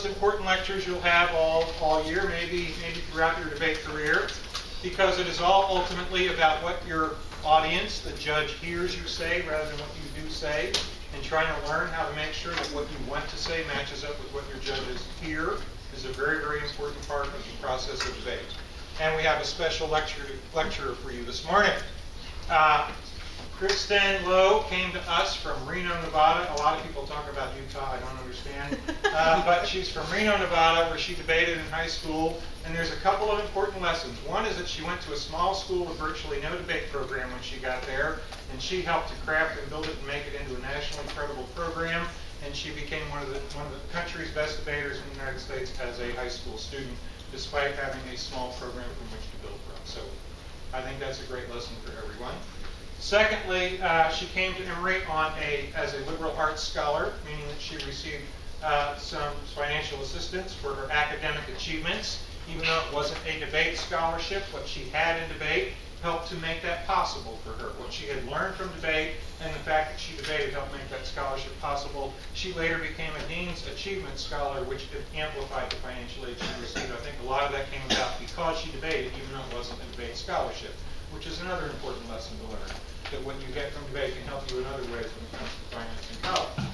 most important lectures you'll have all year, maybe throughout your debate career, because it is all ultimately about what your audience, the judge, hears you say rather than what you do say, and trying to learn how to make sure that what you want to say matches up with what your judges hear is a very, very important part of the process of debate. And we have a special lecturer for you this morning. Kristen Lowe came to us from Reno, Nevada. A lot of people talk about Utah. I don't understand. But she's from Reno, Nevada, where she debated in high school. And there's a couple of important lessons. One is that she went to a small school with virtually no debate program when she got there. And she helped to craft and build it and make it into a nationally credible program. And she became one of the country's best debaters in the United States as a high school student, despite having a small program from which to build from. So I think that's a great lesson for everyone. Secondly, she came to Emory as a liberal arts scholar, meaning that she received some financial assistance for her academic achievements. Even though it wasn't a debate scholarship, what she had in debate helped to make that possible for her. What she had learned from debate and the fact that she debated helped make that scholarship possible. She later became a Dean's Achievement Scholar, which amplified the financial aid she received. I think a lot of that came about because she debated, even though it wasn't a debate scholarship, which is another important lesson to learn, that what you get from debate can help you in other ways when it comes to financing college.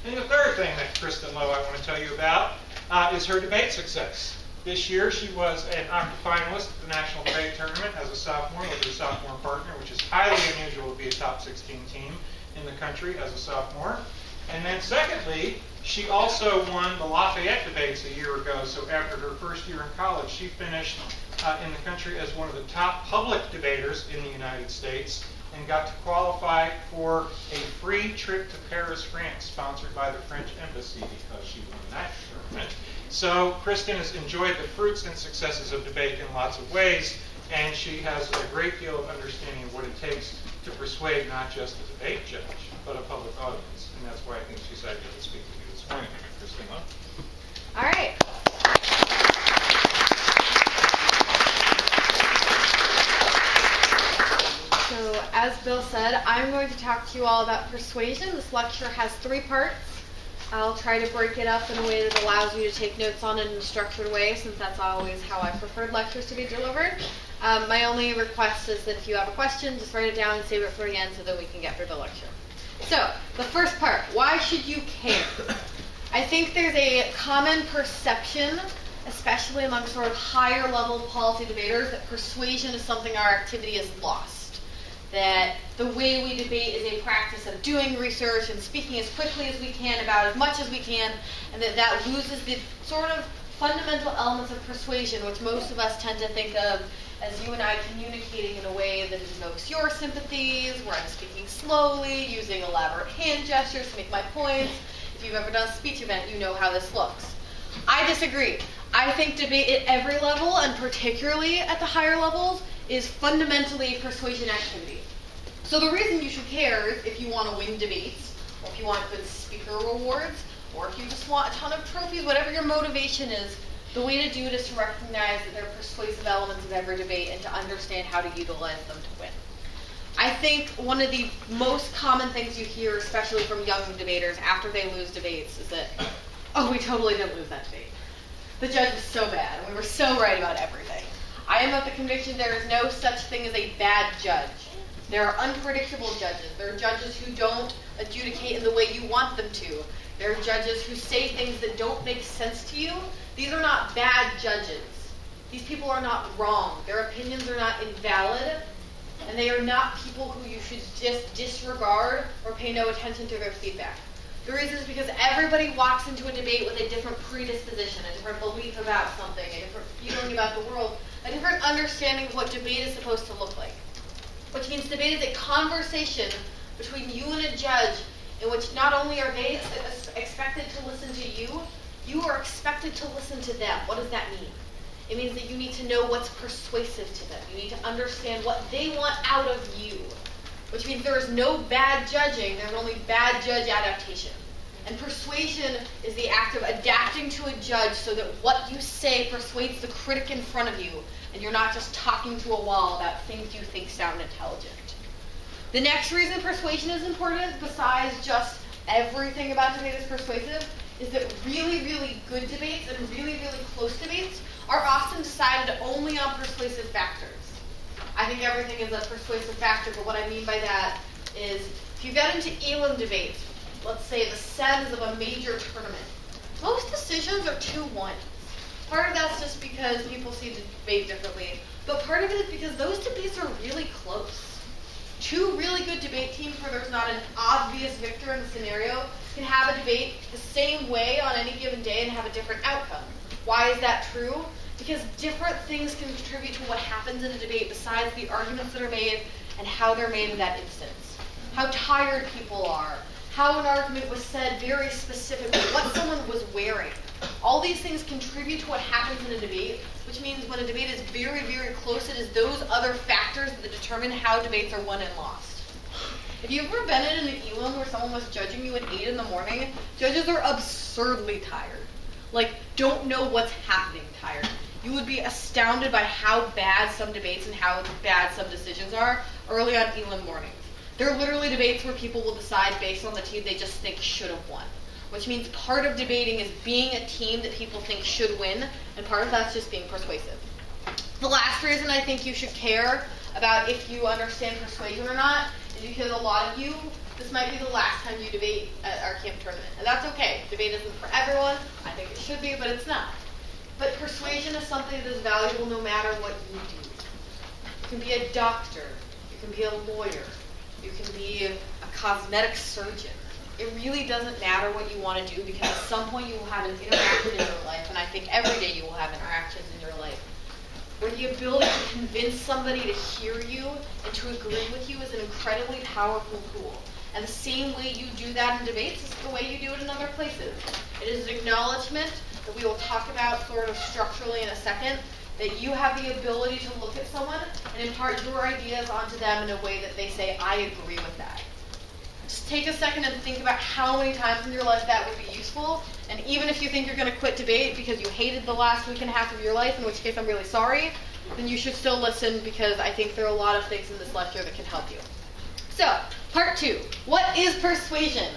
And the third thing that Kristen Lowe I want to tell you about is her debate success. This year she was an finalist at the National Debate Tournament as a sophomore with her sophomore partner, which is highly unusual to be a top 16 team in the country as a sophomore. And then secondly, she also won the Lafayette debates a year ago. So after her first year in college, she finished in the country as one of the top public debaters in the United States and got to qualify for a free trip to Paris, France, sponsored by the French Embassy because she won that tournament. So Kristen has enjoyed the fruits and successes of debate in lots of ways, and she has a great deal of understanding of what it takes to persuade not just a debate judge, but a public audience. And that's why I think she's ideal to speak with you this morning. Kristen, All right. So, as Bill said, I'm going to talk to you all about persuasion. This lecture has 3 parts. I'll try to break it up in a way that allows you to take notes on it in a structured way, since that's always how I preferred lectures to be delivered. My only request is that if you have a question, just write it down and save it for the end so that we can get through the lecture. So, the first part, why should you care? I think there's a common perception, especially among sort of higher level policy debaters, that persuasion is something our activity is lost. That the way we debate is a practice of doing research and speaking as quickly as we can about as much as we can, and that loses the sort of fundamental elements of persuasion, which most of us tend to think of as you and I communicating in a way that invokes your sympathies, where I'm speaking slowly, using elaborate hand gestures to make my points. If you've ever done a speech event, you know how this looks. I disagree. I think debate at every level, and particularly at the higher levels, is fundamentally persuasion activity. So the reason you should care is if you want to win debates, or if you want good speaker rewards, or if you just want a ton of trophies, whatever your motivation is, the way to do it is to recognize that there are persuasive elements of every debate and to understand how to utilize them to win. I think one of the most common things you hear, especially from young debaters after they lose debates, is that, oh, we totally didn't lose that debate. The judge was so bad, and we were so right about everything. I am of the conviction there is no such thing as a bad judge. There are unpredictable judges. There are judges who don't adjudicate in the way you want them to. There are judges who say things that don't make sense to you. These are not bad judges. These people are not wrong. Their opinions are not invalid. And they are not people who you should just disregard or pay no attention to their feedback. The reason is because everybody walks into a debate with a different predisposition, a different belief about something, a different feeling about the world, a different understanding of what debate is supposed to look like. Which means debate is a conversation between you and a judge in which not only are they expected to listen to you, you are expected to listen to them. What does that mean? It means that you need to know what's persuasive to them. You need to understand what they want out of you. Which means there is no bad judging, there's only bad judge adaptation. And persuasion is the act of adapting to a judge so that what you say persuades the critic in front of you, and you're not just talking to a wall about things you think sound intelligent. The next reason persuasion is important, besides just everything about debate is persuasive, is that really, really good debates, are often decided only on persuasive factors. I think everything is a persuasive factor, but what I mean by that is if you get into elim debates, let's say the sems of a major tournament, most decisions are 2-1. Part of that's just because people see the debate differently, but part of it is because those debates are really close. Two really good debate teams where there's not an obvious victor in the scenario can have a debate the same way on any given day and have a different outcome. Why is that true? Because different things can contribute to what happens in a debate besides the arguments that are made and how they're made in that instance. How tired people are, how an argument was said very specifically, what someone was wearing. All these things contribute to what happens in a debate, which means when a debate is very, very close, it is those other factors that determine how debates are won and lost. If you've ever been in an elim where someone was judging you at 8 in the morning, judges are absurdly tired. Like, don't know what's happening tired. You would be astounded by how bad some debates and how bad some decisions are early on elim mornings. There are literally debates where people will decide based on the team they just think should have won. Which means part of debating is being a team that people think should win, and part of that's just being persuasive. The last reason I think you should care about if you understand persuasion or not is because a lot of you, this might be the last time you debate at our camp tournament. And that's okay. Debate isn't for everyone. I think it should be, but it's not. But persuasion is something that is valuable no matter what you do. You can be a doctor. You can be a lawyer. You can be a cosmetic surgeon. It really doesn't matter what you want to do because at some point you will have an interaction in your life, and I think every day you will have interactions in your life, where the ability to convince somebody to hear you and to agree with you is an incredibly powerful tool. And the same way you do that in debates is the way you do it in other places. It is an acknowledgement that we will talk about sort of structurally in a second, that you have the ability to look at someone and impart your ideas onto them in a way that they say, I agree with that. Just take a second and think about how many times in your life that would be useful. And even if you think you're going to quit debate because you hated the last week and a half of your life, in which case I'm really sorry, then you should still listen because I think there are a lot of things in this lecture that can help you. So, part 2. What is persuasion?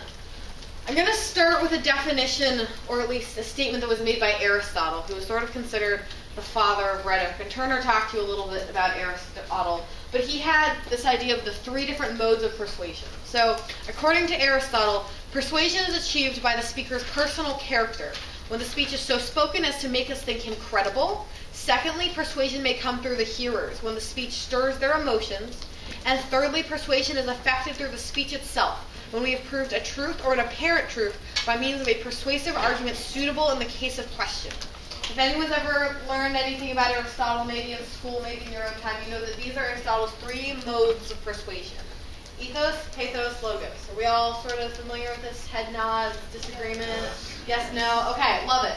I'm going to start with a definition, or at least a statement that was made by Aristotle, who was sort of considered the father of rhetoric. And Turner talked to you a little bit about Aristotle, but he had this idea of the 3 different modes of persuasion. So, according to Aristotle, persuasion is achieved by the speaker's personal character, when the speech is so spoken as to make us think him credible. Secondly, persuasion may come through the hearers, when the speech stirs their emotions. And thirdly, persuasion is effected through the speech itself, when we have proved a truth or an apparent truth by means of a persuasive argument suitable in the case of question. If anyone's ever learned anything about Aristotle, maybe in school, maybe in your own time, you know that these are Aristotle's 3 modes of persuasion. Ethos, pathos, logos. Are we all sort of familiar with this? Head nods, disagreement? Yes, no? Okay, love it.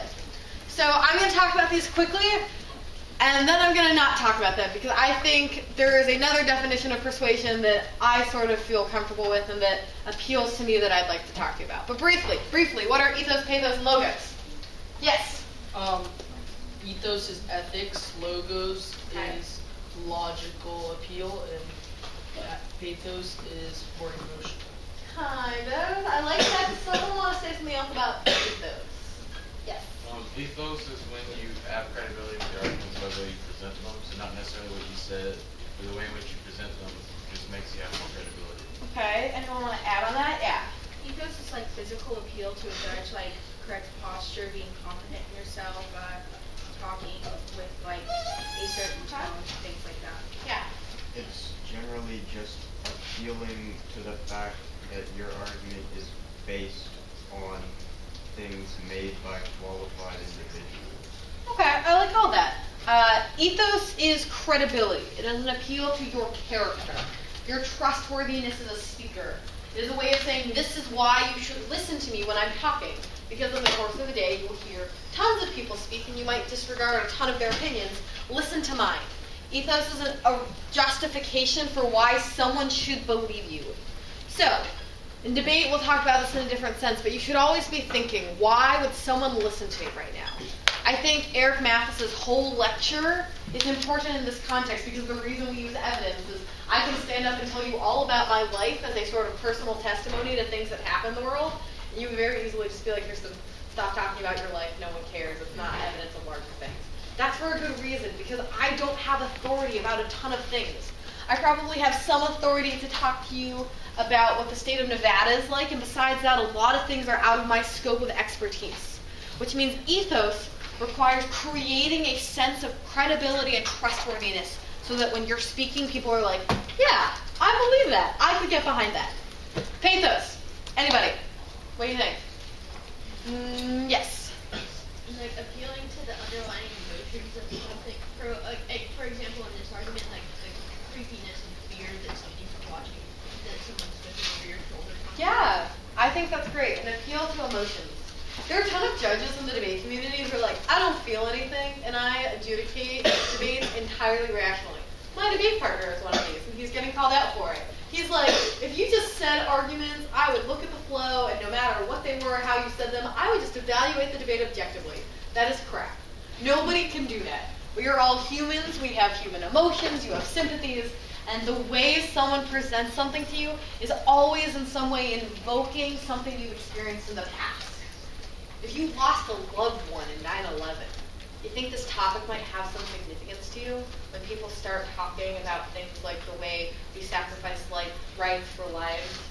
So I'm going to talk about these quickly, and then I'm going to not talk about them, because I think there is another definition of persuasion that I sort of feel comfortable with and that appeals to me that I'd like to talk to you about. But briefly, what are ethos, pathos, and logos? Yes? Ethos is ethics, logos is logical appeal, and pathos is more emotional. Kind of. I like that. Does someone want to say something else about ethos? Yes. Ethos is when you add credibility to the arguments by the way you present them, so not necessarily what you said, but the way in which you present them just makes you have more credibility. Okay. Anyone want to add on that? Yeah. Ethos is like physical appeal to a judge, like correct posture, being confident in yourself, talking with like a certain tone, things like that. Yeah. It's generally just appealing to the fact that your argument is based on things made by qualified individuals. Okay, I like all that. Ethos is credibility. It is an appeal to your character, your trustworthiness as a speaker. It is a way of saying, this is why you should listen to me when I'm talking. Because in the course of the day, you will hear tons of people speak, and you might disregard a ton of their opinions. Listen to mine. Ethos is a justification for why someone should believe you. So, in debate, we'll talk about this in a different sense, but you should always be thinking, why would someone listen to me right now? I think Eric Mathis's whole lecture is important in this context because the reason we use evidence is I can stand up and tell you all about my life as a sort of personal testimony to things that happen in the world, and you would very easily just be like, stop talking about your life, no one cares, it's not evidence of larger things. That's for a good reason, because I don't have authority about a ton of things. I probably have some authority to talk to you about what the state of Nevada is like, and besides that, a lot of things are out of my scope of expertise. Which means ethos requires creating a sense of credibility and trustworthiness, so that when you're speaking, people are like, yeah, I believe that. I could get behind that. Pathos. Anybody? What do you think? Yes. Like appealing to the underlying emotions of something. For example, in this argument, like the creepiness and fear that somebody's watching, that someone's looking over your shoulder. Yeah, I think that's great. An appeal to emotions. There are a ton of judges in the debate community who are like, I don't feel anything, and I adjudicate debates entirely rationally. My debate partner is one of these, and he's getting called out for it. He's like, if you just said arguments, I would look at the flow, and no matter what they were, how you said them, I would just evaluate the debate objectively. That is crap. Nobody can do that. We are all humans, we have human emotions, you have sympathies, and the way someone presents something to you is always in some way invoking something you've experienced in the past. If you lost a loved one in 9/11, you think this topic might have some significance to you when people start talking about things like the way we sacrifice rights for lives?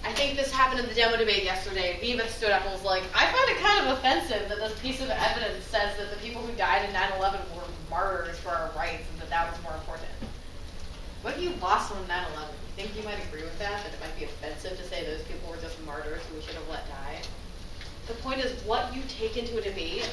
I think this happened in the demo debate yesterday. Viva stood up and was like, I find it kind of offensive that this piece of evidence says that the people who died in 9/11 were martyrs for our rights and that was more important. What if you lost on 9/11? You think you might agree with that? That it might be offensive to say those people were just martyrs who we should have let die? The point is, what you take into a debate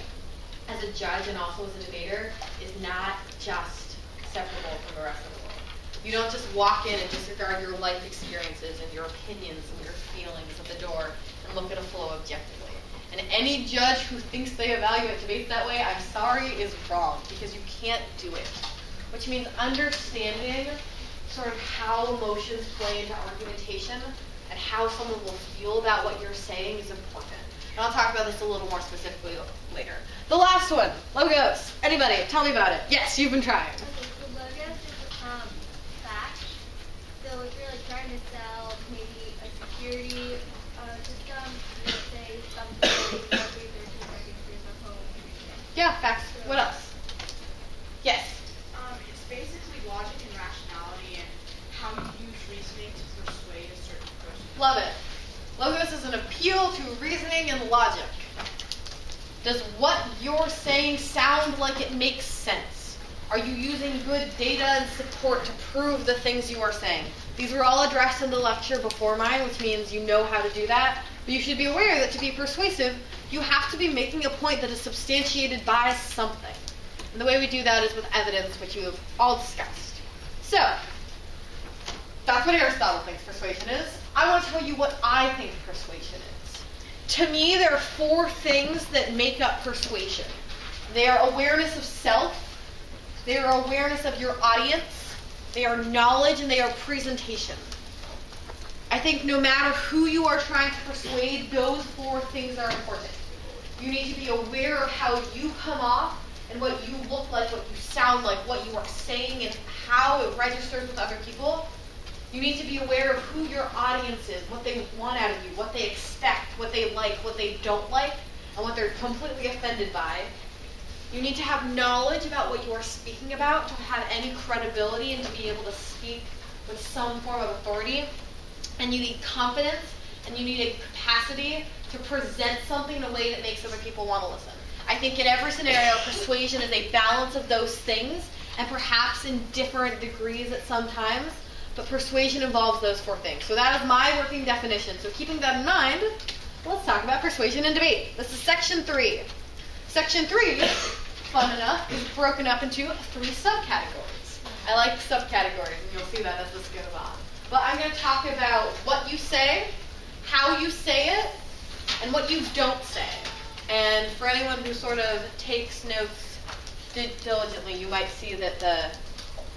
as a judge and also as a debater is not just separable from the rest of the world. You don't just walk in and disregard your life experiences and your opinions and your feelings at the door and look at a flow objectively. And any judge who thinks they evaluate debates that way, I'm sorry, is wrong, because you can't do it. Which means understanding sort of how emotions play into argumentation and how someone will feel about what you're saying is important. And I'll talk about this a little more specifically later. The last one, logos. Anybody, tell me about it. Yes, you've been trying. Okay, so logos is fact. So if you're like trying to sell maybe a security system, you would say something like every 13 seconds there's a home. Yeah, facts. What else? Yes. It's basically logic and rationality and how you use reasoning to persuade a certain person. Love it. Logos is an appeal to reasoning and logic. Does what you're saying sound like it makes sense? Are you using good data and support to prove the things you are saying? These were all addressed in the lecture before mine, which means you know how to do that. But you should be aware that to be persuasive, you have to be making a point that is substantiated by something. And the way we do that is with evidence, which you have all discussed. So, that's what Aristotle thinks persuasion is. I want to tell you what I think persuasion is. To me, there are 4 things that make up persuasion. They are awareness of self, they are awareness of your audience, they are knowledge, and they are presentation. I think no matter who you are trying to persuade, those 4 things are important. You need to be aware of how you come off and what you look like, what you sound like, what you are saying, and how it registers with other people. You need to be aware of who your audience is, what they want out of you, what they expect, what they like, what they don't like, and what they're completely offended by. You need to have knowledge about what you are speaking about to have any credibility and to be able to speak with some form of authority. And you need confidence, and you need a capacity to present something in a way that makes other people want to listen. I think in every scenario, persuasion is a balance of those things, and perhaps in different degrees at some times. But persuasion involves those 4 things. So that is my working definition. So keeping that in mind, let's talk about persuasion and debate. This is section 3. Section 3, fun enough, is broken up into 3 subcategories. I like subcategories, and you'll see that as this goes on. But I'm going to talk about what you say, how you say it, and what you don't say. And for anyone who sort of takes notes diligently, you might see that the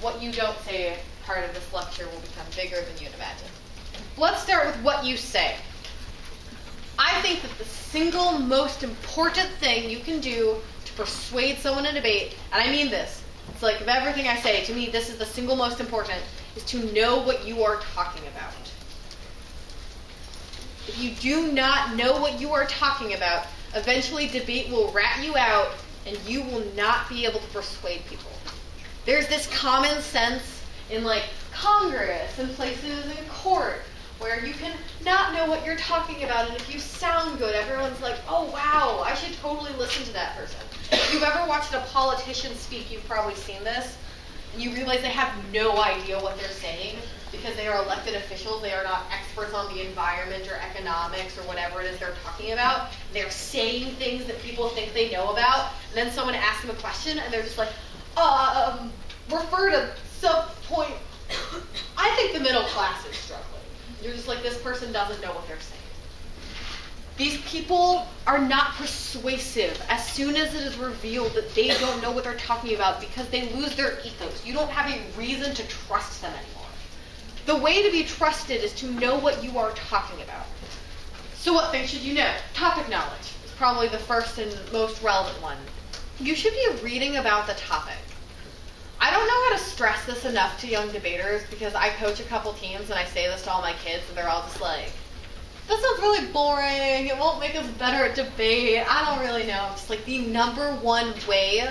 what you don't say part of this lecture will become bigger than you'd imagine. Let's start with what you say. I think that the single most important thing you can do to persuade someone in a debate, and I mean this, it's like of everything I say, to me this is the single most important, is to know what you are talking about. If you do not know what you are talking about, eventually debate will rat you out and you will not be able to persuade people. There's this common sense in like Congress and places in court where you can not know what you're talking about, and if you sound good, everyone's like, oh wow, I should totally listen to that person. If you've ever watched a politician speak, you've probably seen this, and you realize they have no idea what they're saying because they are elected officials. They are not experts on the environment or economics or whatever it is they're talking about. They're saying things that people think they know about, and then someone asks them a question, and they're just like, refer to sub-point. I think the middle class is struggling. You're just like, this person doesn't know what they're saying. These people are not persuasive as soon as it is revealed that they don't know what they're talking about because they lose their ethos. You don't have a reason to trust them anymore. The way to be trusted is to know what you are talking about. So what things should you know? Topic knowledge is probably the first and most relevant one. You should be reading about the topic. I don't know how to stress this enough to young debaters because I coach a couple teams and I say this to all my kids and they're all just like, that sounds really boring, it won't make us better at debate, I don't really know. Just like the number one way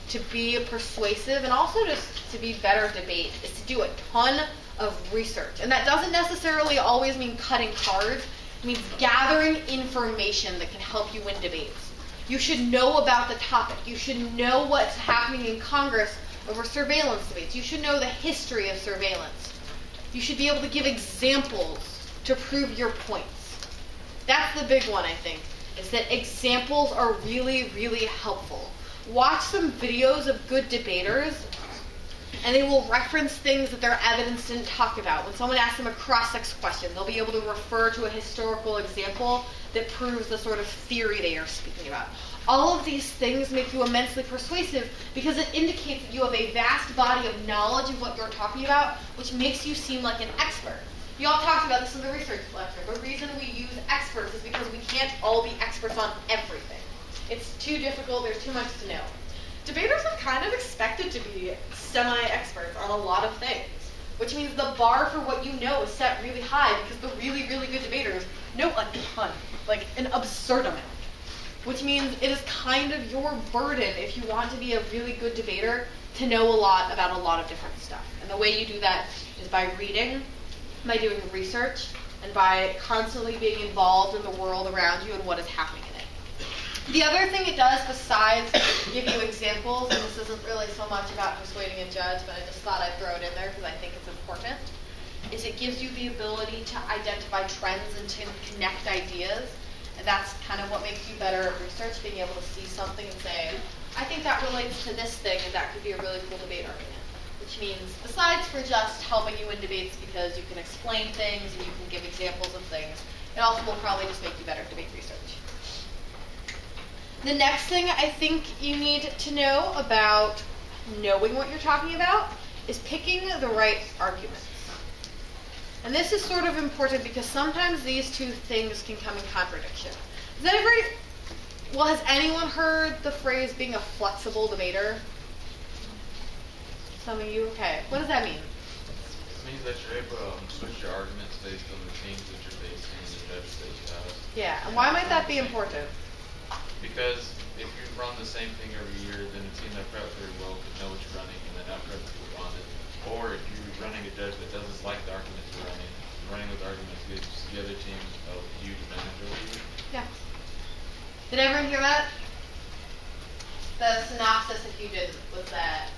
to be persuasive and also just to be better at debate is to do a ton of research. And that doesn't necessarily always mean cutting cards, it means gathering information that can help you win debates. You should know about the topic, you should know what's happening in Congress over surveillance debates. You should know the history of surveillance. You should be able to give examples to prove your points. That's the big one, I think, is that examples are really, really helpful. Watch some videos of good debaters, and they will reference things that their evidence didn't talk about. When someone asks them a cross-ex question, they'll be able to refer to a historical example that proves the sort of theory they are speaking about. All of these things make you immensely persuasive because it indicates that you have a vast body of knowledge of what you're talking about, which makes you seem like an expert. You all talked about this in the research lecture. The reason we use experts is because we can't all be experts on everything. It's too difficult, there's too much to know. Debaters are kind of expected to be semi-experts on a lot of things, which means the bar for what you know is set really high because the really, really good debaters know a ton, like an absurd amount. Which means it is kind of your burden, if you want to be a really good debater, to know a lot about a lot of different stuff. And the way you do that is by reading, by doing research, and by constantly being involved in the world around you and what is happening in it. The other thing it does, besides give you examples, and this isn't really so much about persuading a judge, but I just thought I'd throw it in there because I think it's important, is it gives you the ability to identify trends and to connect ideas. And that's kind of what makes you better at research, being able to see something and say, I think that relates to this thing, and that could be a really cool debate argument. Which means, besides for just helping you win debates because you can explain things and you can give examples of things, it also will probably just make you better at debate research. The next thing I think you need to know about knowing what you're talking about is picking the right arguments. And this is sort of important because sometimes these two things can come in contradiction. Has anyone heard the phrase being a flexible debater? Some of you? Okay. What does that mean? It means that you're able to switch your arguments based on the teams that you're facing and the judges that you have. Yeah, and why might that be important? Because if you run the same thing every year, then a team that prepped very well could know what you're running and then not prep you on it. Or if you're running a judge that doesn't like the arguments you're running those arguments gives the other team a huge advantage over you. Yeah. Did everyone hear that? The synopsis, if you didn't, was that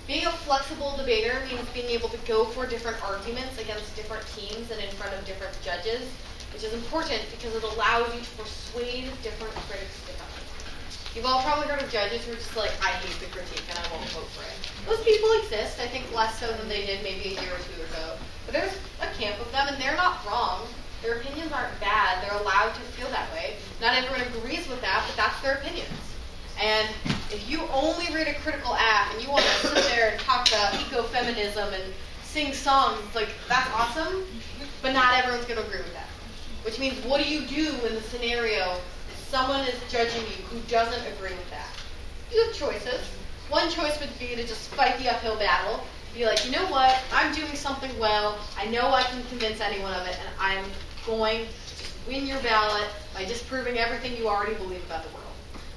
being a flexible debater means being able to go for different arguments against different teams and in front of different judges, which is important because it allows you to persuade different critics differently. You've all probably heard of judges who are just like, I hate the critique and I won't vote for it. Those people exist, I think less so than they did maybe a year or two ago. But there's a camp of them and they're not wrong. Their opinions aren't bad. They're allowed to feel that way. Not everyone agrees with that, but that's their opinions. And if you only read a critical app and you want to sit there and talk about ecofeminism and sing songs, like, that's awesome, but not everyone's going to agree with that. Which means, what do you do in the scenario if someone is judging you who doesn't agree with that? You have choices. One choice would be to just fight the uphill battle. Be like, you know what, I'm doing something well, I know I can convince anyone of it, and I'm going to win your ballot by disproving everything you already believe about the world.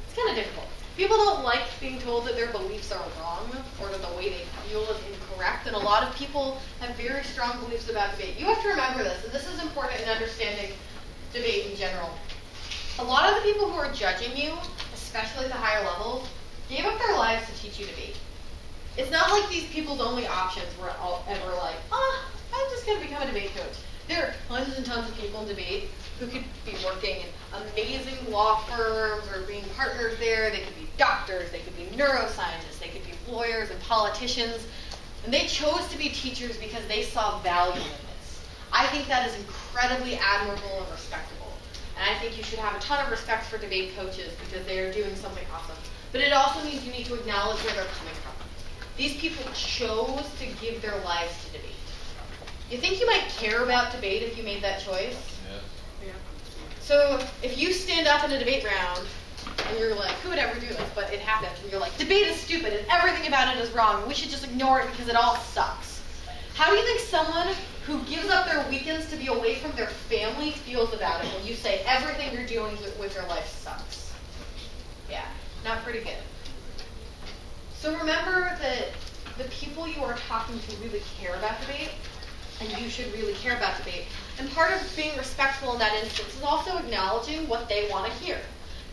It's kind of difficult. People don't like being told that their beliefs are wrong or that the way they feel is incorrect, and a lot of people have very strong beliefs about debate. You have to remember this, and this is important in understanding debate in general. A lot of the people who are judging you, especially at the higher levels, gave up their lives to teach you debate. It's not like these people's only options were ever like, I'm just going to become a debate coach. There are tons and tons of people in debate who could be working in amazing law firms or being partners there. They could be doctors, they could be neuroscientists, they could be lawyers and politicians. And they chose to be teachers because they saw value in this. I think that is incredibly admirable and respectable. And I think you should have a ton of respect for debate coaches because they are doing something awesome. But it also means you need to acknowledge where they're coming from. These people chose to give their lives to debate. You think you might care about debate if you made that choice? Yeah. So if you stand up in a debate round and you're like, who would ever do this? But it happens, and you're like, debate is stupid and everything about it is wrong, and we should just ignore it because it all sucks. How do you think someone who gives up their weekends to be away from their family feels about it when you say everything you're doing with your life sucks? Yeah, not pretty good. So remember that the people you are talking to really care about debate, and you should really care about debate. And part of being respectful in that instance is also acknowledging what they want to hear.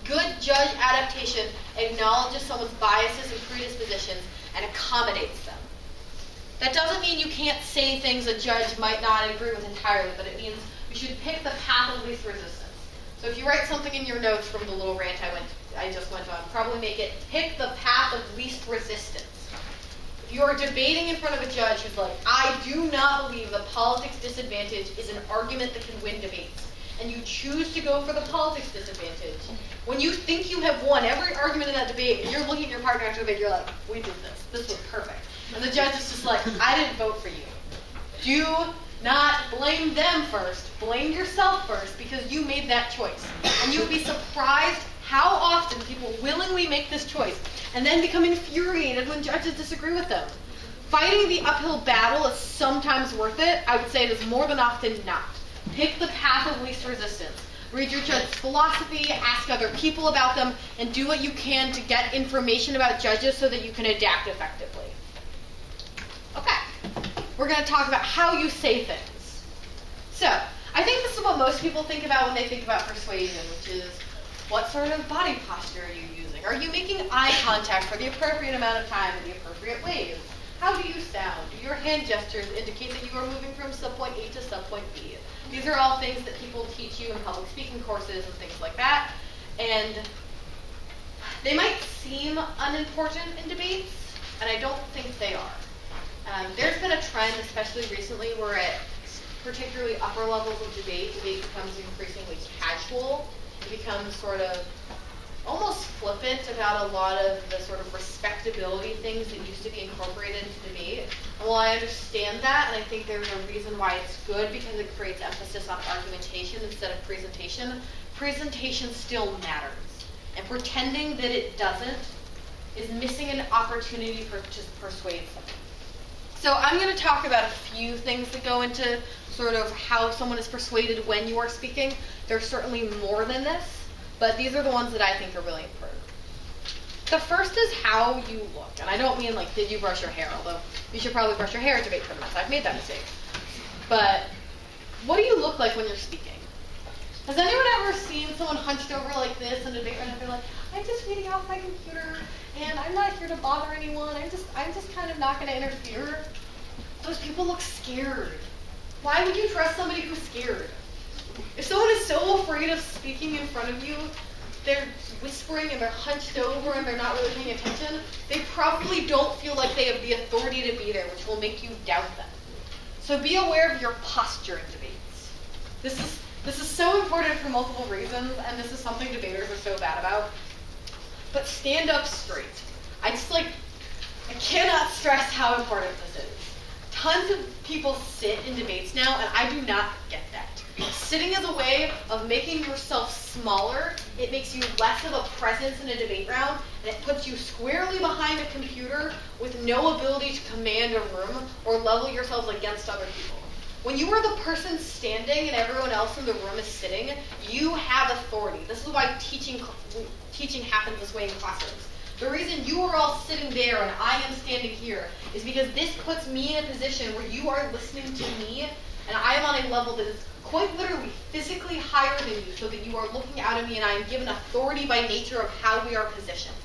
Good judge adaptation acknowledges someone's biases and predispositions and accommodates them. That doesn't mean you can't say things a judge might not agree with entirely, but it means you should pick the path of least resistance. So if you write something in your notes from the little rant I just went on, probably make it pick the path of least resistance. If you are debating in front of a judge who's like, I do not believe the politics disadvantage is an argument that can win debates, and you choose to go for the politics disadvantage, when you think you have won every argument in that debate, and you're looking at your partner after the debate, you're like, we did this. This was perfect. And the judge is just like, I didn't vote for you. Do not blame them first. Blame yourself first because you made that choice. And you would be surprised how often people willingly make this choice and then become infuriated when judges disagree with them. Fighting the uphill battle is sometimes worth it. I would say it is more than often not. Pick the path of least resistance. Read your judge's philosophy, ask other people about them, and do what you can to get information about judges so that you can adapt effectively. Okay, we're going to talk about how you say things. So, I think this is what most people think about when they think about persuasion, which is, what sort of body posture are you using? Are you making eye contact for the appropriate amount of time in the appropriate ways? How do you sound? Do your hand gestures indicate that you are moving from subpoint A to subpoint B? These are all things that people teach you in public speaking courses and things like that. And they might seem unimportant in debates, and I don't think they are. There's been a trend, especially recently, where at particularly upper levels of debate becomes increasingly casual. It becomes sort of almost flippant about a lot of the sort of respectability things that used to be incorporated into debate. And while I understand that, and I think there's a reason why it's good because it creates emphasis on argumentation instead of presentation, presentation still matters. And pretending that it doesn't is missing an opportunity to persuade someone. So I'm going to talk about a few things that go into sort of how someone is persuaded when you are speaking. There's certainly more than this, but these are the ones that I think are really important. The first is how you look. And I don't mean like, did you brush your hair? Although you should probably brush your hair at debate tournaments. I've made that mistake. But what do you look like when you're speaking? Has anyone ever seen someone hunched over like this in a debate and they're like, I'm just reading off my computer and I'm not here to bother anyone. I'm just kind of not going to interfere. Those people look scared. Why would you trust somebody who's scared? If someone is so afraid of speaking in front of you, they're whispering and they're hunched over and they're not really paying attention, they probably don't feel like they have the authority to be there, which will make you doubt them. So be aware of your posture in debates. This is so important for multiple reasons, and this is something debaters are so bad about. But stand up straight. I cannot stress how important this is. Tons of people sit in debates now, and I do not get that. Sitting is a way of making yourself smaller. It makes you less of a presence in a debate round, and it puts you squarely behind a computer with no ability to command a room or level yourselves against other people. When you are the person standing and everyone else in the room is sitting, you have authority. This is why teaching happens this way in classrooms. The reason you are all sitting there and I am standing here is because this puts me in a position where you are listening to me and I am on a level that is quite literally physically higher than you, so that you are looking out at me and I am given authority by nature of how we are positioned.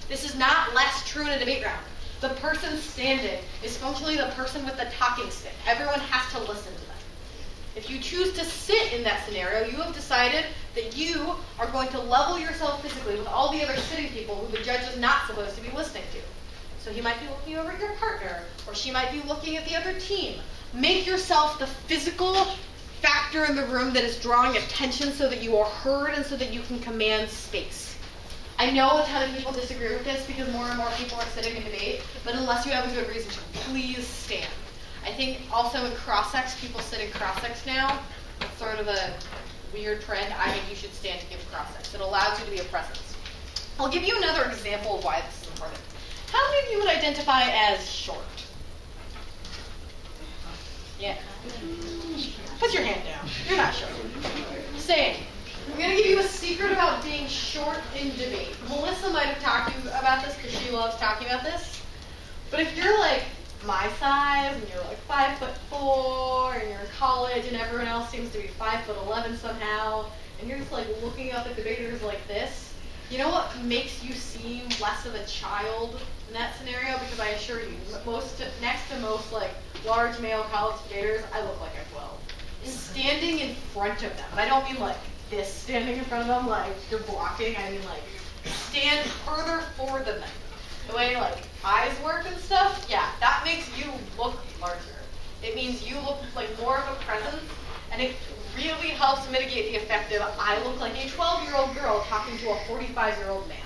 This is not less true in a debate round. The person standing is functionally the person with the talking stick. Everyone has to listen to them. If you choose to sit in that scenario, you have decided that you are going to level yourself physically with all the other sitting people who the judge is not supposed to be listening to. So he might be looking over at your partner, or she might be looking at the other team. Make yourself the physical factor in the room that is drawing attention so that you are heard and so that you can command space. I know a ton of people disagree with this because more and more people are sitting in debate, but unless you have a good reason to, please stand. I think also in cross-sex, people sit in cross-sex now. It's sort of a weird trend. I think you should stand to give cross-sex. It allows you to be a presence. I'll give you another example of why this is important. How many of you would identify as short? Yeah. Put your hand down. You're not short. Same. I'm going to give you a secret about being short in debate. Melissa might have talked to you about this because she loves talking about this. But if you're like my size and you're like 5'4" and you're in college and everyone else seems to be 5'11" somehow, and you're just like looking up at debaters like this, you know what makes you seem less of a child in that scenario? Because I assure you, next to most like large male college debaters, I look like I'm 12. Standing in front of them, and I don't mean like this standing in front of them like you're blocking, I mean like stand further forward than them. The way like eyes work and stuff, yeah, that makes you look larger. It means you look like more of a presence, and it really helps mitigate the effect of I look like a 12-year-old girl talking to a 45-year-old man.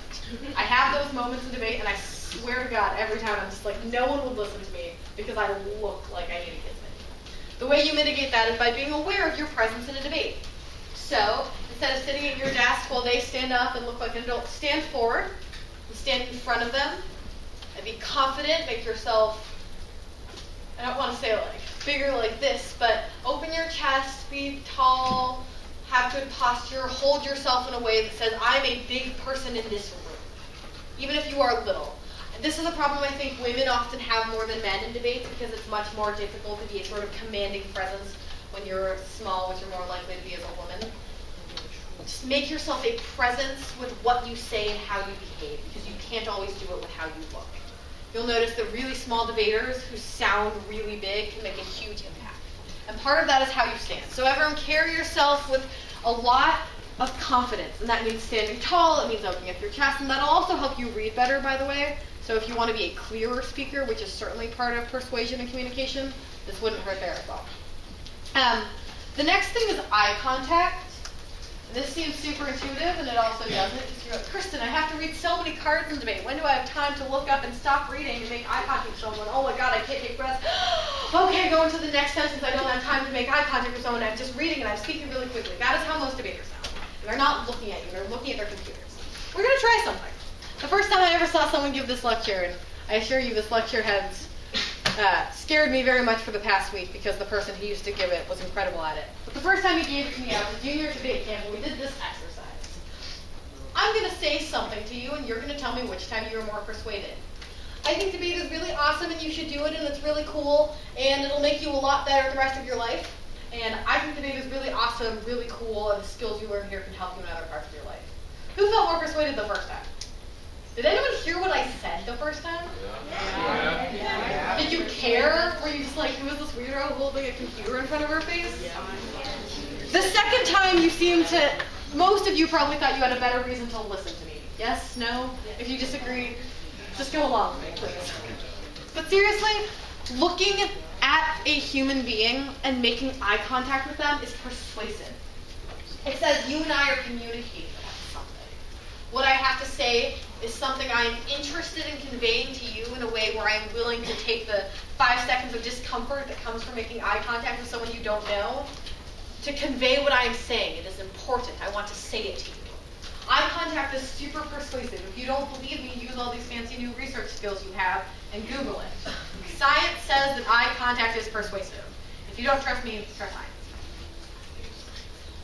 I have those moments in debate, and I swear to God, every time I'm just like, no one would listen to me because I look like I need a kid's minute. The way you mitigate that is by being aware of your presence in a debate. So, instead of sitting at your desk while they stand up and look like an adult, stand forward and stand in front of them and be confident, make yourself, I don't want to say like bigger like this, but open your chest, be tall, have good posture, hold yourself in a way that says, I'm a big person in this room, even if you are little. And this is a problem I think women often have more than men in debates because it's much more difficult to be a sort of commanding presence when you're small, which you're more likely to be as a woman. Just make yourself a presence with what you say and how you behave, because you can't always do it with how you look. You'll notice that really small debaters who sound really big can make a huge impact. And part of that is how you stand. So everyone carry yourself with a lot of confidence, and that means standing tall, it means opening up your chest, and that'll also help you read better, by the way. So if you want to be a clearer speaker, which is certainly part of persuasion and communication, this wouldn't hurt there as well. The next thing is eye contact. This seems super intuitive, and it also doesn't. Because you're like, Kristen, I have to read so many cards in debate. When do I have time to look up and stop reading and make eye contact with someone? Oh my God, I can't take breaths. Okay, go into the next sentence. I don't have time to make eye contact with someone. I'm just reading and I'm speaking really quickly. That is how most debaters sound. They're not looking at you. They're looking at their computers. We're going to try something. The first time I ever saw someone give this lecture, and I assure you this lecture has scared me very much for the past week because the person who used to give it was incredible at it. But the first time he gave it to me, I was a junior debate camp, and we did this exercise. I'm going to say something to you, and you're going to tell me which time you were more persuaded. I think debate is really awesome, and you should do it, and it's really cool, and it'll make you a lot better the rest of your life. And I think debate is really awesome, really cool, and the skills you learn here can help you in other parts of your life. Who felt more persuaded the first time? Did anyone hear what I said the first time? Yeah. Did you care? Were you just like, who is this weirdo holding a computer in front of her face? Yeah. The second time you seemed to, most of you probably thought you had a better reason to listen to me. Yes? No? If you disagree, just go along with me, please. But seriously, looking at a human being and making eye contact with them is persuasive. It says you and I are communicating about something. What I have to say is something I am interested in conveying to you in a way where I am willing to take the 5 seconds of discomfort that comes from making eye contact with someone you don't know to convey what I am saying. It is important. I want to say it to you. Eye contact is super persuasive. If you don't believe me, use all these fancy new research skills you have and Google it. Science says that eye contact is persuasive. If you don't trust me, trust science.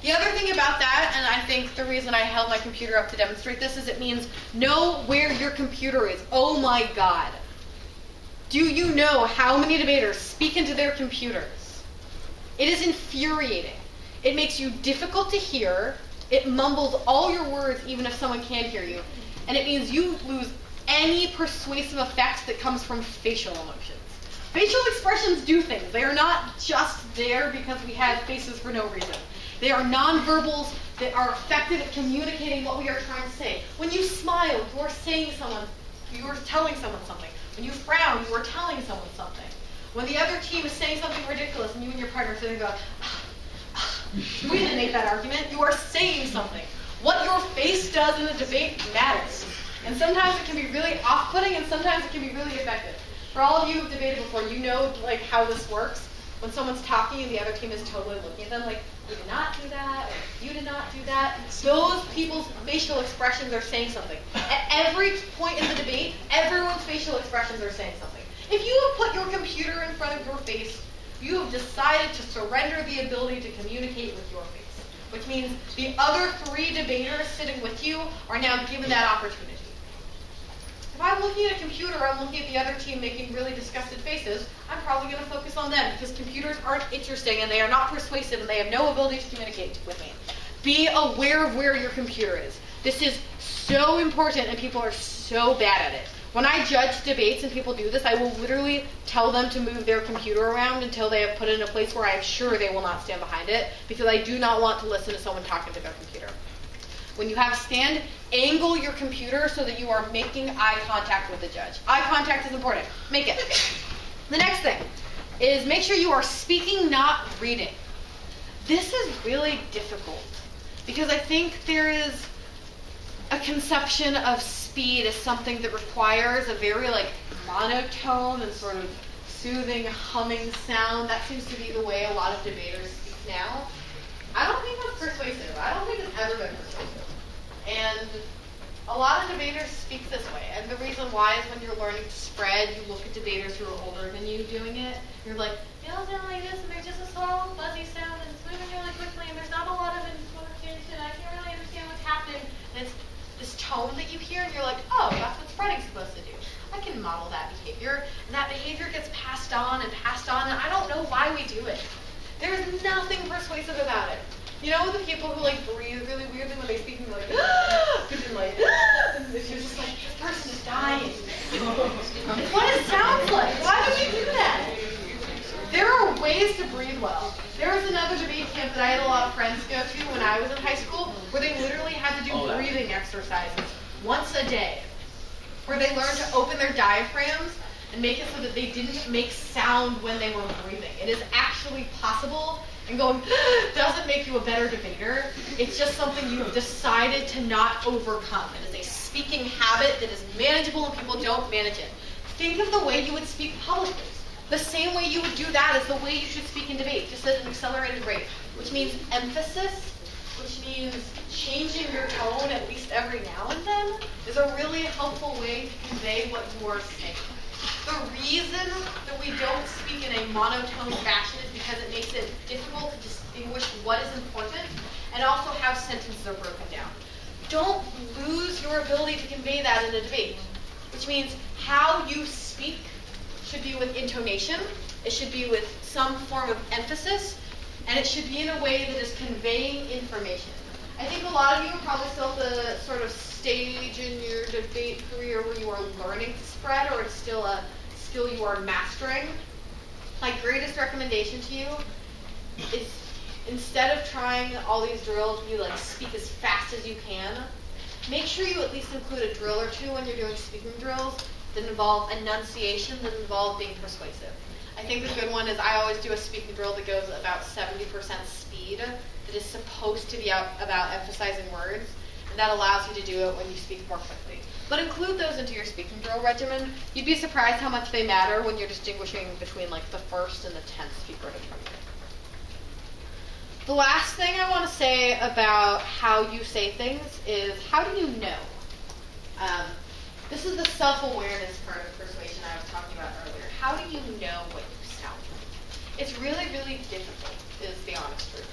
The other thing about that, and I think the reason I held my computer up to demonstrate this, is it means know where your computer is. Oh my God. Do you know how many debaters speak into their computers? It is infuriating. It makes you difficult to hear. It mumbles all your words even if someone can't hear you. And it means you lose any persuasive effect that comes from facial emotions. Facial expressions do things. They are not just there because we have faces for no reason. They are nonverbals that are effective at communicating what we are trying to say. When you smile, you are saying you are telling someone something. When you frown, you are telling someone something. When the other team is saying something ridiculous and you and your partner are sitting there going, we didn't make that argument, you are saying something. What your face does in a debate matters. And sometimes it can be really off-putting and sometimes it can be really effective. For all of you who've debated before, you know like how this works. When someone's talking and the other team is totally looking at them like, you did not do that, or you did not do that. Those people's facial expressions are saying something. At every point in the debate, everyone's facial expressions are saying something. If you have put your computer in front of your face, you have decided to surrender the ability to communicate with your face. Which means the other 3 debaters sitting with you are now given that opportunity. If I'm looking at a computer, I'm looking at the other team making really disgusted faces, I'm probably going to focus on them because computers aren't interesting and they are not persuasive and they have no ability to communicate with me. Be aware of where your computer is. This is so important and people are so bad at it. When I judge debates and people do this, I will literally tell them to move their computer around until they have put it in a place where I am sure they will not stand behind it because I do not want to listen to someone talking to their computer. When you have a stand, angle your computer so that you are making eye contact with the judge. Eye contact is important. Make it. The next thing is make sure you are speaking, not reading. This is really difficult because I think there is a conception of speed as something that requires a very monotone and sort of soothing, humming sound. That seems to be the way a lot of debaters speak now. I don't think that's persuasive. I don't think it's ever been persuasive. And a lot of debaters speak this way. And the reason why is when you're learning to spread, you look at debaters who are older than you doing it. You're like, they all sound like this, and they're just a slow, fuzzy sound, and it's moving really quickly, and there's not a lot of information. I can't really understand what's happening. And it's this tone that you hear, and you're like, oh, that's what spreading's supposed to do. I can model that behavior. And that behavior gets passed on, and I don't know why we do it. There's nothing persuasive about it. You know the people who breathe really weirdly when they speak and and you're just like, this person is dying. It's what it sounds like. Why do we do that? There are ways to breathe well. There was another debate camp that I had a lot of friends go to when I was in high school where they literally had to do breathing exercises once a day. Where they learned to open their diaphragms and make it so that they didn't make sound when they were breathing. It is actually possible. And going doesn't make you a better debater. It's just something you have decided to not overcome. It is a speaking habit that is manageable and people don't manage it. Think of the way you would speak publicly. The same way you would do that is the way you should speak in debate, just at an accelerated rate, which means emphasis, which means changing your tone at least every now and then, is a really helpful way to convey what you are saying. The reason that we don't speak in a monotone fashion is because it makes it difficult to distinguish what is important and also how sentences are broken down. Don't lose your ability to convey that in a debate, which means how you speak should be with intonation, it should be with some form of emphasis, and it should be in a way that is conveying information. I think a lot of you are probably still at the sort of stage in your debate career where you are learning to spread, or it's still a skill you are mastering. My greatest recommendation to you is instead of trying all these drills where you speak as fast as you can, make sure you at least include a drill or two when you're doing speaking drills that involve enunciation, that involve being persuasive. I think the good one is I always do a speaking drill that goes about 70% speed that is supposed to be about emphasizing words, and that allows you to do it when you speak more quickly. But include those into your speaking drill regimen. You'd be surprised how much they matter when you're distinguishing between the first and the 10th speaker to turn. The last thing I want to say about how you say things is how do you know? This is the self-awareness part of persuasion I was talking about earlier. How do you know what you sound like? It's really, really difficult, is the honest truth.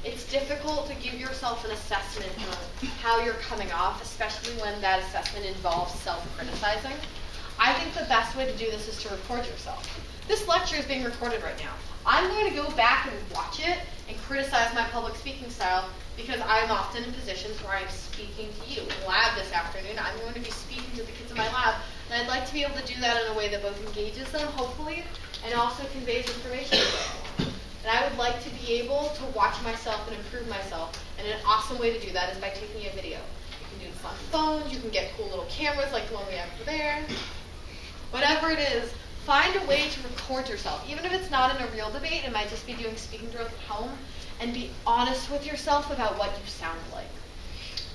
It's difficult to give yourself an assessment of how you're coming off, especially when that assessment involves self-criticizing. I think the best way to do this is to record yourself. This lecture is being recorded right now. I'm going to go back and watch it and criticize my public speaking style because I'm often in positions where I'm speaking to you. In lab this afternoon, I'm going to be speaking to the kids in my lab, and I'd like to be able to do that in a way that both engages them, hopefully, and also conveys information to them. And I would like to be able to watch myself and improve myself, and an awesome way to do that is by taking a video. You can do this on phones, you can get cool little cameras like the one we have over there. Whatever it is, find a way to record yourself. Even if it's not in a real debate, it might just be doing speaking drills at home, and be honest with yourself about what you sound like.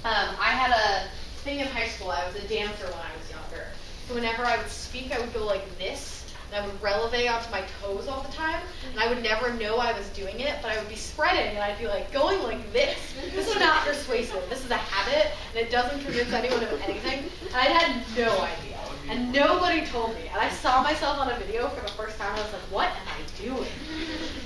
I had a thing in high school. I was a dancer when I was younger. So whenever I would speak, I would go like this, and I would releve onto my toes all the time, and I would never know I was doing it, but I would be spreading, and I'd be like going like this. This is not persuasive. This is a habit, and it doesn't convince anyone of anything. And I had no idea, and nobody told me. And I saw myself on a video for the first time, and I was like, what am I doing?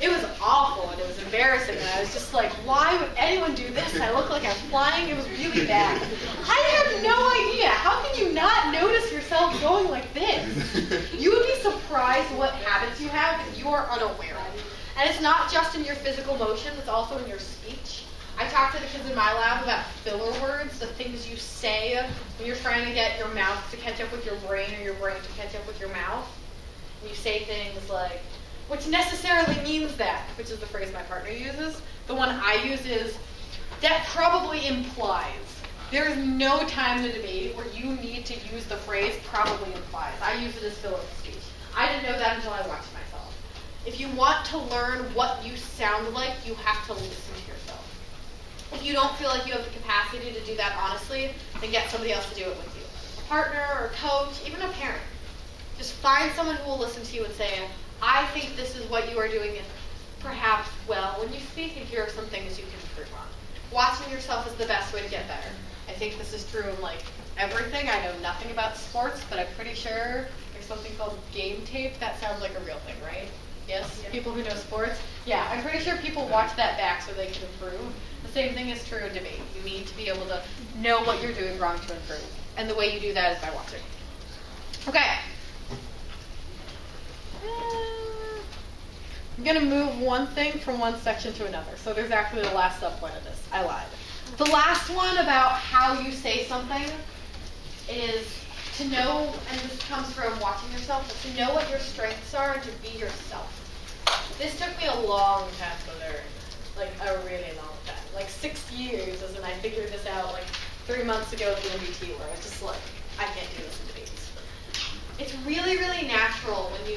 It was awful, and it was embarrassing, and I was just like, why would anyone do this? And I looked like I was flying. It was really bad. I have no idea. How can you not notice yourself going like this? You would be surprised what habits you have that you are unaware of. And it's not just in your physical motion, it's also in your speech. I talk to the kids in my lab about filler words, the things you say when you're trying to get your mouth to catch up with your brain or your brain to catch up with your mouth. And you say things like, which necessarily means that, which is the phrase my partner uses. The one I use is, that probably implies. There is no time to debate where you need to use the phrase probably implies. I use it as filler speech. I didn't know that until I watched myself. If you want to learn what you sound like, you have to listen to yourself. If you don't feel like you have the capacity to do that honestly, then get somebody else to do it with you. A partner or a coach, even a parent. Just find someone who will listen to you and say, I think this is what you are doing perhaps well when you speak, and here are some things you can improve on. Watching yourself is the best way to get better. I think this is true in like everything. I know nothing about sports, but I'm pretty sure there's something called game tape. That sounds like a real thing, right? Yes? Yeah. People who know sports? Yeah, I'm pretty sure people watch that back so they can improve. The same thing is true in debate. You need to be able to know what you're doing wrong to improve. And the way you do that is by watching. Okay. I'm going to move one thing from one section to another. So there's actually the last subpoint of this. I lied. The last one about how you say something is to know, and this comes from watching yourself, but to know what your strengths are and to be yourself. This took me a long time to learn. Like a really long time. Like 6 years, as in I figured this out like 3 months ago at the NDT, where I was just like, I can't do this in debates. It's really, really natural when you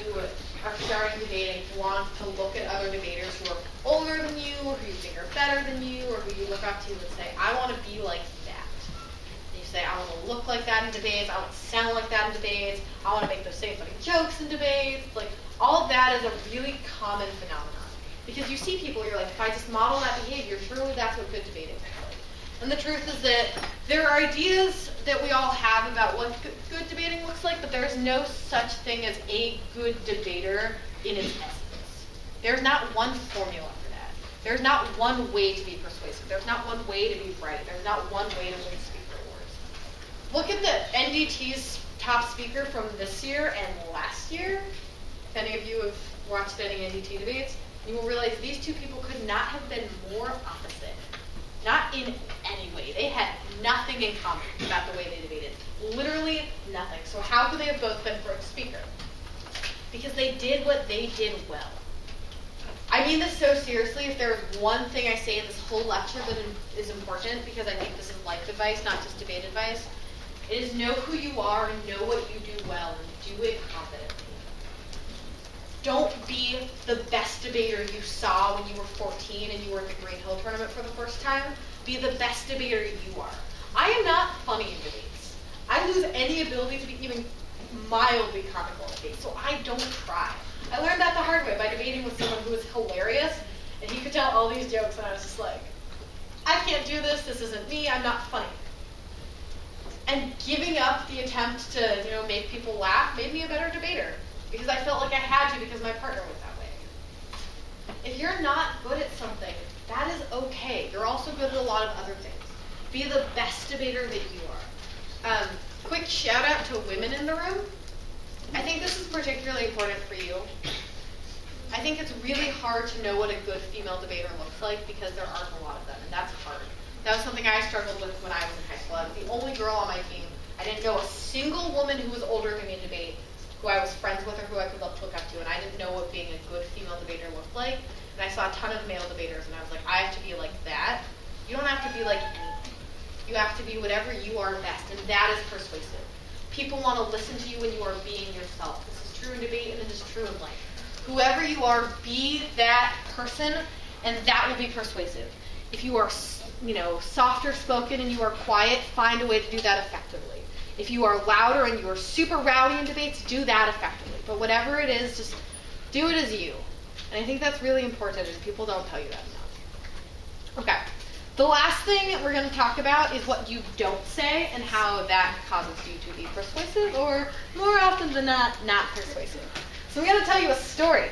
are starting debating to want to look at other debaters who are older than you, or who you think are better than you, or who you look up to and say, I want to be like that. And you say, I want to look like that in debates, I want to sound like that in debates, I want to make those same funny jokes in debates. Like, all of that is a really common phenomenon. Because you see people, you're like, if I just model that behavior, surely that's what good debating looks like. And the truth is that there are ideas that we all have about what good debating looks like, but there's no such thing as a good debater in its essence. There's not one formula for that. There's not one way to be persuasive. There's not one way to be right. There's not one way to win speaker awards. Look at the NDT's top speaker from this year and last year. If any of you have watched any NDT debates, you will realize these two people could not have been more opposite. Not in any way. They had nothing in common about the way they debated. Literally nothing. So how could they have both been first speaker? Because they did what they did well. I mean this so seriously. If there's one thing I say in this whole lecture that is important, because I think this is life advice, not just debate advice, it is know who you are and know what you do well and do it confidently. Don't be the best debater you saw when you were 14 and you were at the Green Hill tournament for the first time. Be the best debater you are. I am not funny in debates. I lose any ability to be even mildly comical in debates, so I don't try. I learned that the hard way by debating with someone who was hilarious, and he could tell all these jokes, and I was just like, I can't do this, this isn't me, I'm not funny. And giving up the attempt to, make people laugh made me a better debater. Because I felt like I had to because my partner was that way. If you're not good at something, That is okay. You're also good at a lot of other things. Be the best debater that you are. Quick shout out to women in the room. I think this is particularly important for you. I think it's really hard to know what a good female debater looks like because there aren't a lot of them, and that's hard. That was something I struggled with when I was in high school. I was the only girl on my team. I didn't know a single woman who was older than me in debate, who I was friends with or who I could look up to, and I didn't know what being a good female debater looked like. And I saw a ton of male debaters, and I was like, I have to be like that. You don't have to be like anything. You have to be whatever you are best, and that is persuasive. People want to listen to you when you are being yourself. This is true in debate, and it is true in life. Whoever you are, be that person, and that will be persuasive. If you are, softer spoken and you are quiet, find a way to do that effectively. If you are louder and you are super rowdy in debates, do that effectively. But whatever it is, just do it as you. And I think that's really important, and people don't tell you that enough. Okay. The last thing we're going to talk about is what you don't say and how that causes you to be persuasive, or more often than not persuasive. So I'm going to tell you a story.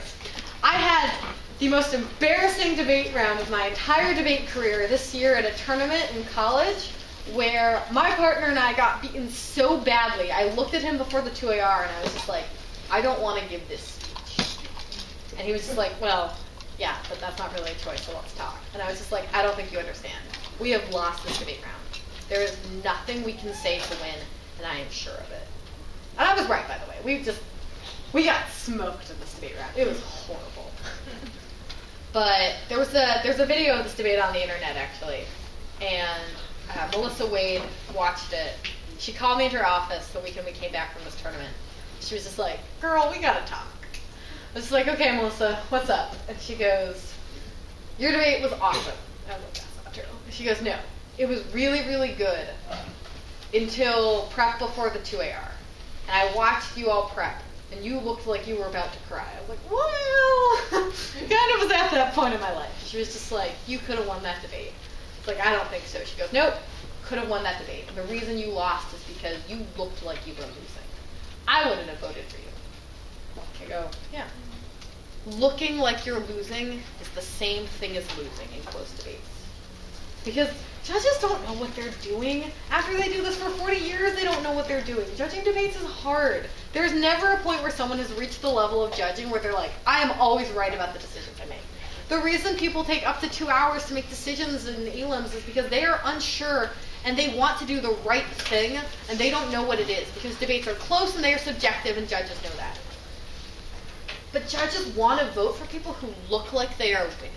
I had the most embarrassing debate round of my entire debate career this year at a tournament in college where my partner and I got beaten so badly. I looked at him before the 2AR and I was just like, I don't want to give this speech. And he was just like, well, yeah, but that's not really a choice, so let's talk. And I was just like, I don't think you understand. We have lost this debate round. There is nothing we can say to win, and I am sure of it. And I was right, by the way. We got smoked in this debate round. It was horrible. But there's a video of this debate on the internet, actually. And Melissa Wade watched it. She called me into her office the weekend we came back from this tournament. She was just like, girl, we gotta talk. I was like, okay, Melissa, what's up? And she goes, your debate was awesome. I was like, that's not true. And she goes, no, it was really, really good until prep before the 2AR. And I watched you all prep, and you looked like you were about to cry. I was like, well, kind of was at that point in my life. She was just like, you could have won that debate. It's like, I don't think so. She goes, nope, could have won that debate. And the reason you lost is because you looked like you were losing. I wouldn't have voted for you. I go, yeah. Looking like you're losing is the same thing as losing in close debates. Because judges don't know what they're doing. After they do this for 40 years, they don't know what they're doing. Judging debates is hard. There's never a point where someone has reached the level of judging where they're like, I am always right about the decisions I make. The reason people take up to 2 hours to make decisions in elims is because they are unsure and they want to do the right thing and they don't know what it is because debates are close and they are subjective and judges know that. But judges want to vote for people who look like they are winning.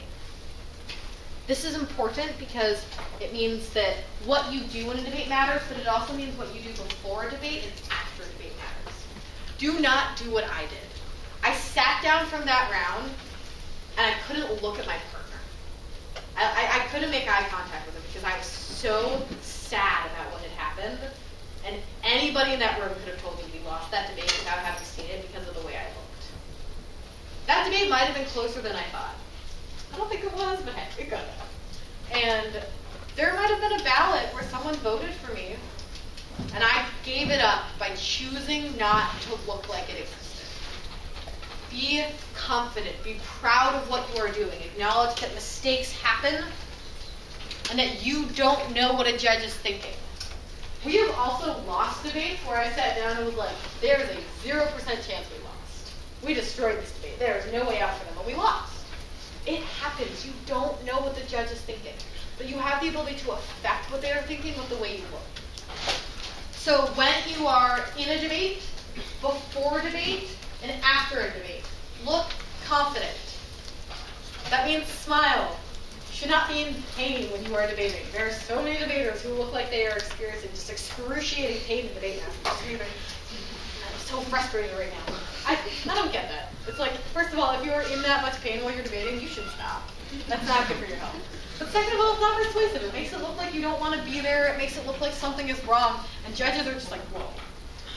This is important because it means that what you do in a debate matters, but it also means what you do before a debate and after a debate matters. Do not do what I did. I sat down from that round and I couldn't look at my partner. I couldn't make eye contact with him because I was so sad about what had happened. And anybody in that room could have told me we lost that debate without having seen it because of the way I looked. That debate might have been closer than I thought. I don't think it was, but hey, it could have. And there might have been a ballot where someone voted for me, and I gave it up by choosing not to look like it existed. Be confident. Be proud of what you are doing. Acknowledge that mistakes happen, and that you don't know what a judge is thinking. We have also lost debates where I sat down and was like, there is a 0% chance we lost. We destroyed this debate. There is no way out for them, but we lost. It happens. You don't know what the judge is thinking. But you have the ability to affect what they are thinking with the way you look. So when you are in a debate, before a debate, and after a debate, look confident. That means smile. You should not be in pain when you are debating. There are so many debaters who look like they are experiencing just excruciating pain in debate now. I'm so frustrated right now. I don't get that. It's like, first of all, if you are in that much pain while you're debating, you should stop. That's not good for your health. But second of all, it's not persuasive. It makes it look like you don't want to be there. It makes it look like something is wrong. And judges are just like, whoa,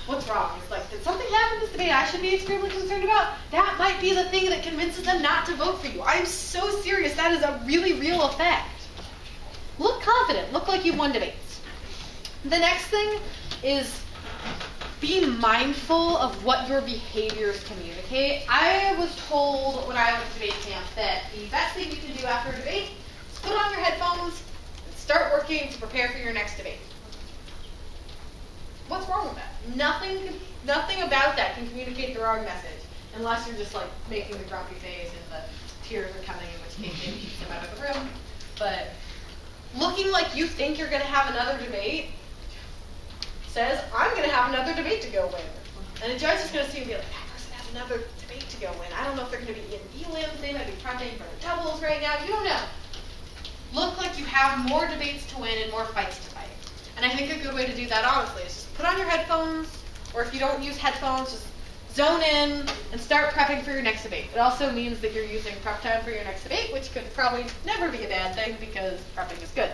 what's wrong? It's like, did something happen in this debate I should be extremely concerned about? That might be the thing that convinces them not to vote for you. I'm so serious. That is a really real effect. Look confident. Look like you've won debates. The next thing is be mindful of what your behaviors communicate. I was told when I went to debate camp that the best thing you can do after a debate is put on your headphones and start working to prepare for your next debate. What's wrong with that? Nothing about that can communicate the wrong message, unless you're just like making the grumpy face and the tears are coming, in which case maybe keep them out of the room. But looking like you think you're going to have another debate says, I'm going to have another debate to go win. And the judge is going to see and be like, that person has another debate to go win. I don't know if they're going to be in elims, they might be prepping for the doubles right now, you don't know. Look like you have more debates to win and more fights to fight. And I think a good way to do that, honestly, is just put on your headphones, or if you don't use headphones, just zone in and start prepping for your next debate. It also means that you're using prep time for your next debate, which could probably never be a bad thing because prepping is good.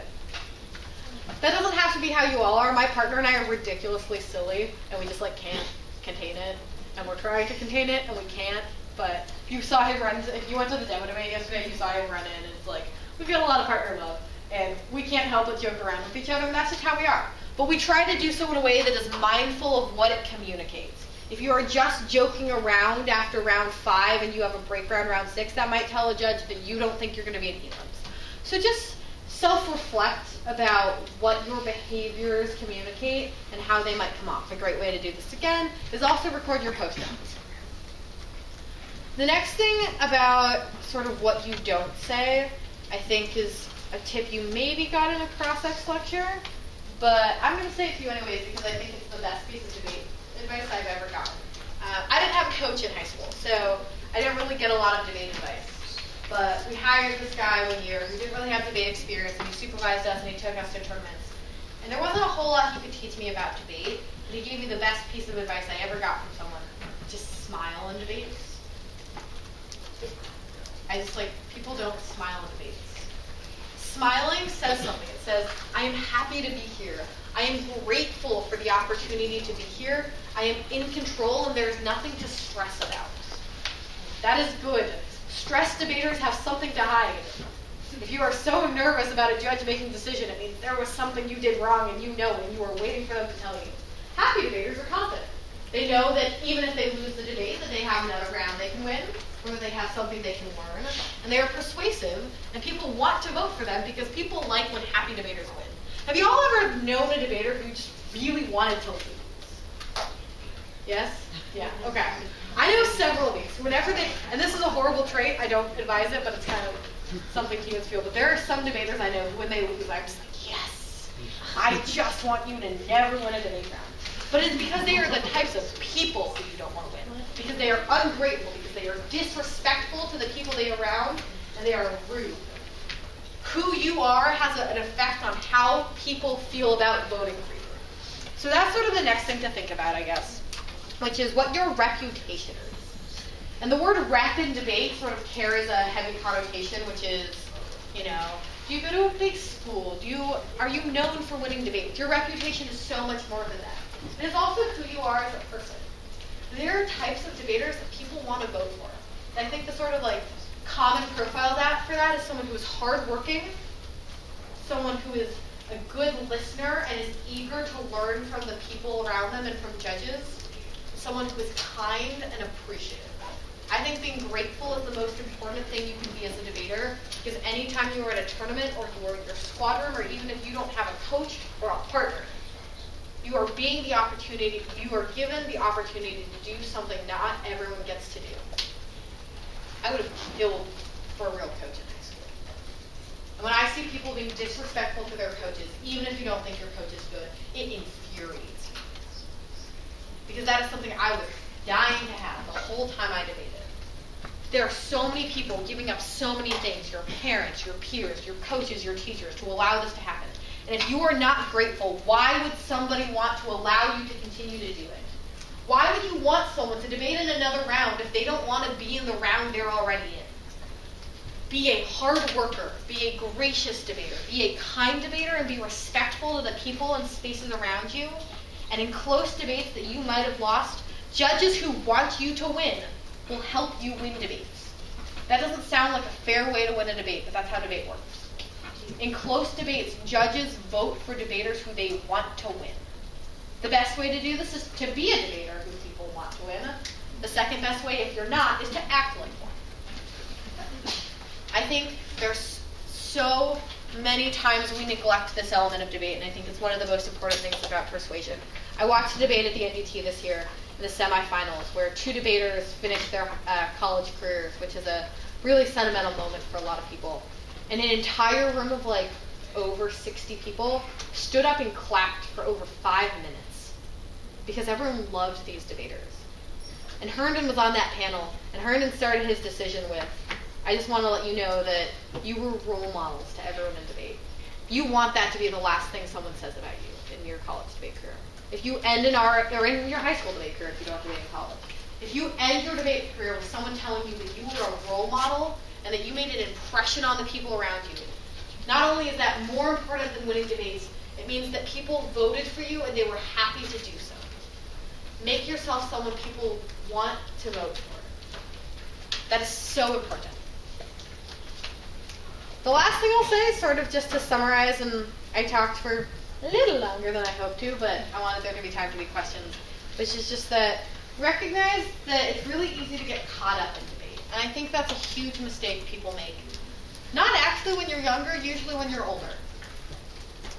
That doesn't have to be how you all are. My partner and I are ridiculously silly, and we just like can't contain it. And we're trying to contain it, and we can't. But if you saw him run, if you went to the demo debate yesterday, you saw him run in, and it's like, we've got a lot of partner love, and we can't help but joke around with each other, and that's just how we are. But we try to do so in a way that is mindful of what it communicates. If you are just joking around after round 5 and you have a break round 6, that might tell a judge that you don't think you're going to be in elims. So just self-reflect about what your behaviors communicate and how they might come off. A great way to do this, again, is also record your post-its. The next thing about sort of what you don't say, I think, is a tip you maybe got in a cross-ex lecture, but I'm going to say it to you anyways because I think it's the best piece of debate advice I've ever gotten. I didn't have a coach in high school, so I didn't really get a lot of debate advice. But we hired this guy one year who didn't really have debate experience, and he supervised us and he took us to tournaments. And there wasn't a whole lot he could teach me about debate, but he gave me the best piece of advice I ever got from someone. Just smile in debates. People don't smile in debates. Smiling says something. It says, I am happy to be here. I am grateful for the opportunity to be here. I am in control and there is nothing to stress about. That is good. Stressed debaters have something to hide. If you are so nervous about a judge making a decision, it means there was something you did wrong and you know it and you are waiting for them to tell you. Happy debaters are confident. They know that even if they lose the debate, that they have another round they can win, or that they have something they can learn. And they are persuasive, and people want to vote for them because people like when happy debaters win. Have you all ever known a debater who just really wanted to lose? Yes? Yeah, okay. I know several of these. Whenever they, and this is a horrible trait, I don't advise it, but it's kind of something humans feel. But there are some debaters I know who, when they lose, I'm just like, yes, I just want you to never win a debate round. But it's because they are the types of people that you don't want to win. Because they are ungrateful, because they are disrespectful to the people they are around, and they are rude. Who you are has an effect on how people feel about voting for you. So that's sort of the next thing to think about, I guess, which is what your reputation is. And the word rep in debate sort of carries a heavy connotation, which is, do you go to a big school? Are you known for winning debates? Your reputation is so much more than that. It is also who you are as a person. There are types of debaters that people want to vote for. And I think the sort of common profile for that is someone who is hardworking, someone who is a good listener and is eager to learn from the people around them and from judges, someone who is kind and appreciative. I think being grateful is the most important thing you can be as a debater, because anytime you are at a tournament or you are in your squad room, or even if you don't have a coach or a partner, you are given the opportunity to do something not everyone gets to do. I would have killed for a real coach in high school. And when I see people being disrespectful to their coaches, even if you don't think your coach is good, it infuriates me. Because that is something I was dying to have the whole time I debated. There are so many people giving up so many things, your parents, your peers, your coaches, your teachers, to allow this to happen. And if you are not grateful, why would somebody want to allow you to continue to do it? Why would you want someone to debate in another round if they don't want to be in the round they're already in? Be a hard worker, be a gracious debater, be a kind debater, and be respectful to the people and spaces around you. And in close debates that you might have lost, judges who want you to win will help you win debates. That doesn't sound like a fair way to win a debate, but that's how debate works. In close debates, judges vote for debaters who they want to win. The best way to do this is to be a debater who people want to win. The second best way, if you're not, is to act like one. I think there's so many times we neglect this element of debate, and I think it's one of the most important things about persuasion. I watched a debate at the NDT this year in the semifinals where 2 debaters finished their college careers, which is a really sentimental moment for a lot of people. And an entire room of like over 60 people stood up and clapped for over 5 minutes because everyone loved these debaters. And Herndon was on that panel, and Herndon started his decision with, I just want to let you know that you were role models to everyone in debate. You want that to be the last thing someone says about you in your college debate career. If you end or in your high school debate career, if you don't debate in college, if you end your debate career with someone telling you that you were a role model and that you made an impression on the people around you, not only is that more important than winning debates, it means that people voted for you and they were happy to do so. Make yourself someone people want to vote for. That is so important. The last thing I'll say, sort of just to summarize, and I talked for a little longer than I hoped to, but I wanted there to be time to be questions, which is just that recognize that it's really easy to get caught up in debate. And I think that's a huge mistake people make. Not actually when you're younger, usually when you're older.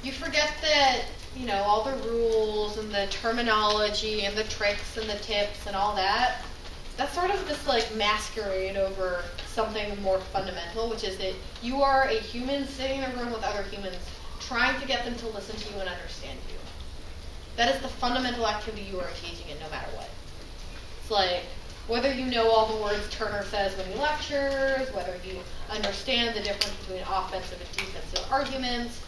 You forget that, you know, all the rules and the terminology and the tricks and the tips and all that, that's sort of this like masquerade over something more fundamental, which is that you are a human sitting in a room with other humans trying to get them to listen to you and understand you. That is the fundamental activity you are engaging in no matter what. It's like, whether you know all the words Turner says when he lectures, whether you understand the difference between offensive and defensive arguments,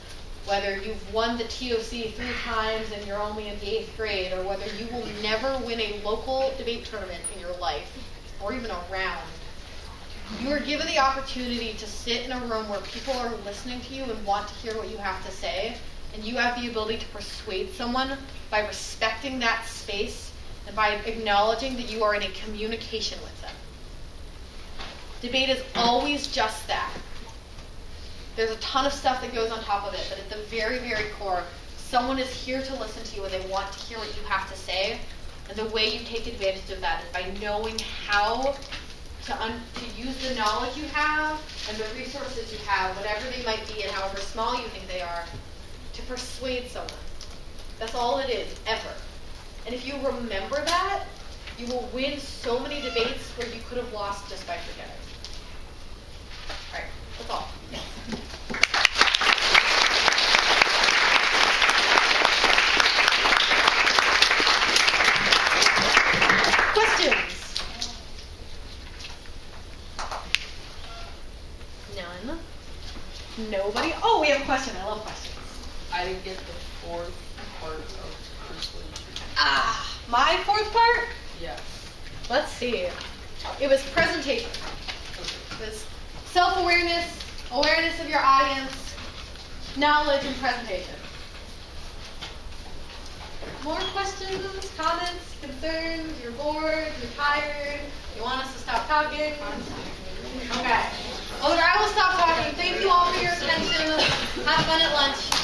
whether you've won the TOC 3 times and you're only in the 8th grade, or whether you will never win a local debate tournament in your life, or even a round, you are given the opportunity to sit in a room where people are listening to you and want to hear what you have to say, and you have the ability to persuade someone by respecting that space and by acknowledging that you are in a communication with them. Debate is always just that. There's a ton of stuff that goes on top of it, but at the very, very core, someone is here to listen to you and they want to hear what you have to say. And the way you take advantage of that is by knowing how to use the knowledge you have and the resources you have, whatever they might be and however small you think they are, to persuade someone. That's all it is, ever. And if you remember that, you will win so many debates where you could have lost just by forgetting. All right, that's all. Questions? None? Nobody? Oh, we have a question. I love questions. I didn't get the 4th part of persuasion. My 4th part? Yeah. Let's see. It was presentation. It was self-awareness, awareness of your audience, knowledge, and presentation. More questions, comments, concerns? You're bored, you're tired, you want us to stop talking? Okay. Well, I will stop talking. Thank you all for your attention. Have fun at lunch.